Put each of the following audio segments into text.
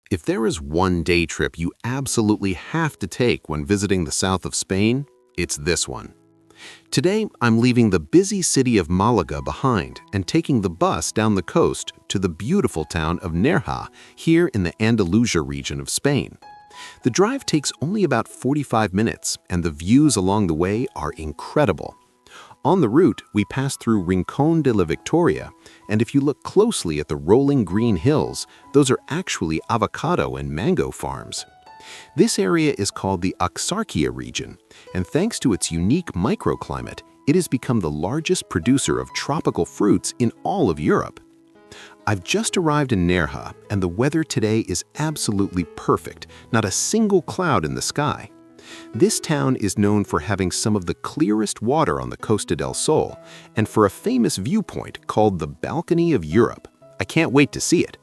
If there is one day trip you absolutely have to take when visiting the south of Spain, it's this one. Today, I'm leaving the busy city of Málaga behind and taking the bus down the coast to the beautiful town of Nerja here in the Andalusia region of Spain. The drive takes only about 45 minutes, and the views along the way are incredible. On the route, we pass through Rincón de la Victoria, and if you look closely at the rolling green hills, those are actually avocado and mango farms. This area is called the Axarquia region, and thanks to its unique microclimate, it has become the largest producer of tropical fruits in all of Europe. I've just arrived in Nerja, and the weather today is absolutely perfect, not a single cloud in the sky. This town is known for having some of the clearest water on the Costa del Sol and for a famous viewpoint called the Balcony of Europe. I can't wait to see it.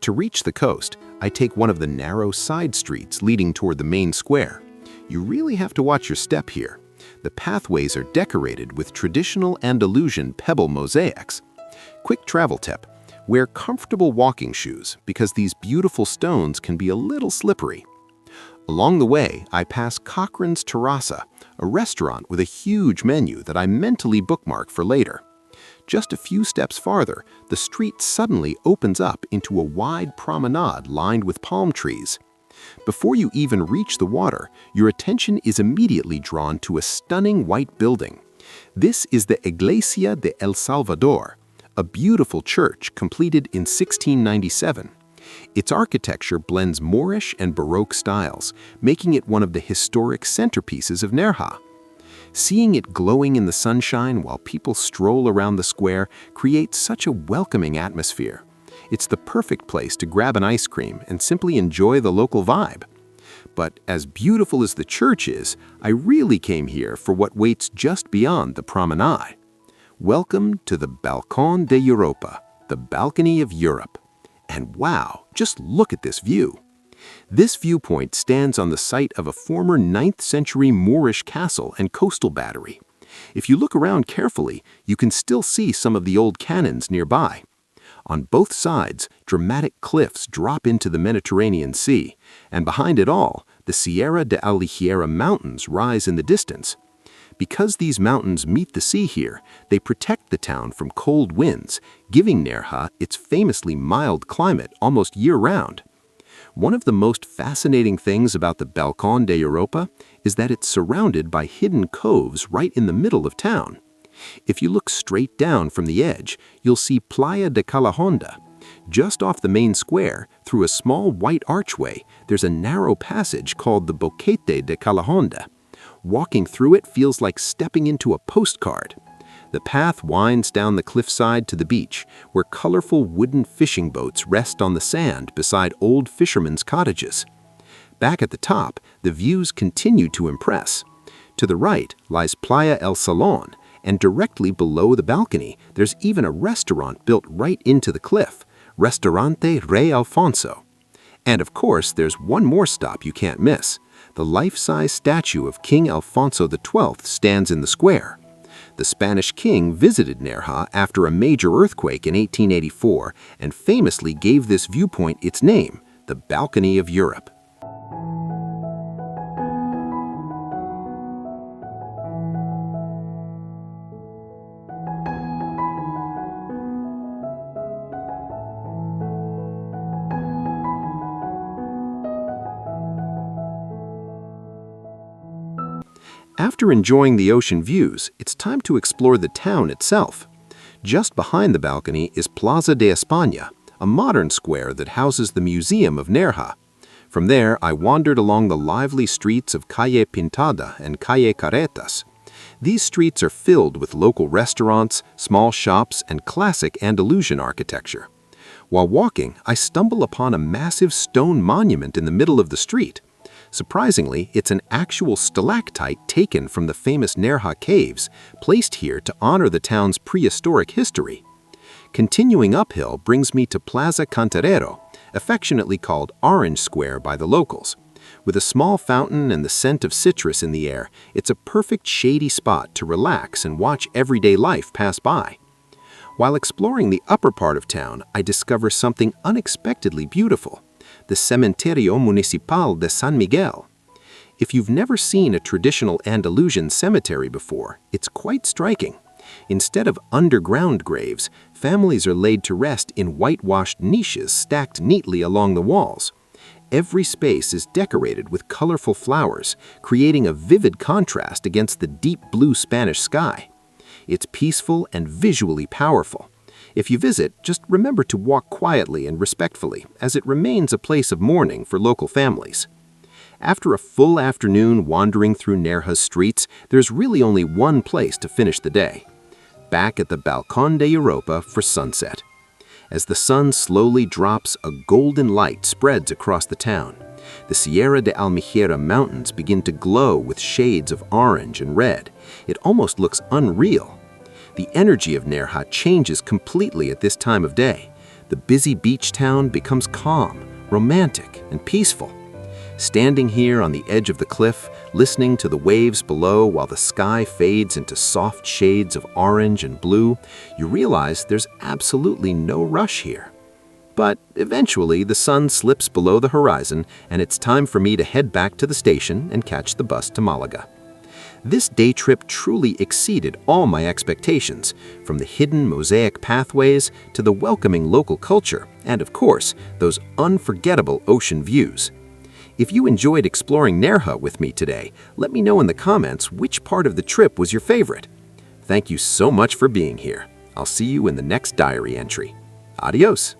To reach the coast, I take one of the narrow side streets leading toward the main square. You really have to watch your step here. The pathways are decorated with traditional Andalusian pebble mosaics. Quick travel tip: wear comfortable walking shoes because these beautiful stones can be a little slippery. Along the way, I pass Cochrane's Terrace, a restaurant with a huge menu that I mentally bookmark for later. Just a few steps farther, the street suddenly opens up into a wide promenade lined with palm trees. Before you even reach the water, your attention is immediately drawn to a stunning white building. This is the Iglesia de El Salvador, a beautiful church completed in 1697. Its architecture blends Moorish and Baroque styles, making it one of the historic centerpieces of Nerja. Seeing it glowing in the sunshine while people stroll around the square creates such a welcoming atmosphere. It's the perfect place to grab an ice cream and simply enjoy the local vibe. But as beautiful as the church is, I really came here for what waits just beyond the promenade. Welcome to the Balcón de Europa, the Balcony of Europe. And wow, just look at this view. This viewpoint stands on the site of a former 9th century Moorish castle and coastal battery. If you look around carefully, you can still see some of the old cannons nearby. On both sides, dramatic cliffs drop into the Mediterranean Sea, and behind it all, the Sierra de Alighiera mountains rise in the distance. Because these mountains meet the sea here, they protect the town from cold winds, giving Nerja its famously mild climate almost year-round. One of the most fascinating things about the Balcón de Europa is that it's surrounded by hidden coves right in the middle of town. If you look straight down from the edge, you'll see Playa de Calahonda. Just off the main square, through a small white archway, there's a narrow passage called the Balcón de Calahonda. Walking through it feels like stepping into a postcard. The path winds down the cliffside to the beach, where colorful wooden fishing boats rest on the sand beside old fishermen's cottages. Back at the top, the views continue to impress. To the right lies Playa El Salón, and directly below the balcony, there's even a restaurant built right into the cliff, Restaurante Rey Alfonso. And of course, there's one more stop you can't miss. The life-size statue of King Alfonso XII stands in the square. The Spanish king visited Nerja after a major earthquake in 1884 and famously gave this viewpoint its name, the Balcony of Europe. After enjoying the ocean views, it's time to explore the town itself. Just behind the balcony is Plaza de España, a modern square that houses the Museum of Nerja. From there, I wandered along the lively streets of Calle Pintada and Calle Carretas. These streets are filled with local restaurants, small shops, and classic Andalusian architecture. While walking, I stumble upon a massive stone monument in the middle of the street. Surprisingly, it's an actual stalactite taken from the famous Nerja caves, placed here to honor the town's prehistoric history. Continuing uphill brings me to Plaza Canterero, affectionately called Orange Square by the locals. With a small fountain and the scent of citrus in the air, it's a perfect shady spot to relax and watch everyday life pass by. While exploring the upper part of town, I discover something unexpectedly beautiful. the Cementerio Municipal de San Miguel. If you've never seen a traditional Andalusian cemetery before, it's quite striking. Instead of underground graves, families are laid to rest in whitewashed niches stacked neatly along the walls. Every space is decorated with colorful flowers, creating a vivid contrast against the deep blue Spanish sky. It's peaceful and visually powerful. If you visit, just remember to walk quietly and respectfully, as it remains a place of mourning for local families. After a full afternoon wandering through Nerja's streets, there's really only one place to finish the day: back at the Balcón de Europa for sunset. As the sun slowly drops, a golden light spreads across the town. The Sierra de Almijera mountains begin to glow with shades of orange and red. It almost looks unreal. The energy of Nerja changes completely at this time of day. The busy beach town becomes calm, romantic, and peaceful. Standing here on the edge of the cliff, listening to the waves below while the sky fades into soft shades of orange and blue, you realize there's absolutely no rush here. But eventually the sun slips below the horizon and it's time for me to head back to the station and catch the bus to Malaga. This day trip truly exceeded all my expectations, from the hidden mosaic pathways to the welcoming local culture and, of course, those unforgettable ocean views. If you enjoyed exploring Nerja with me today, let me know in the comments which part of the trip was your favorite. Thank you so much for being here. I'll see you in the next diary entry. Adios!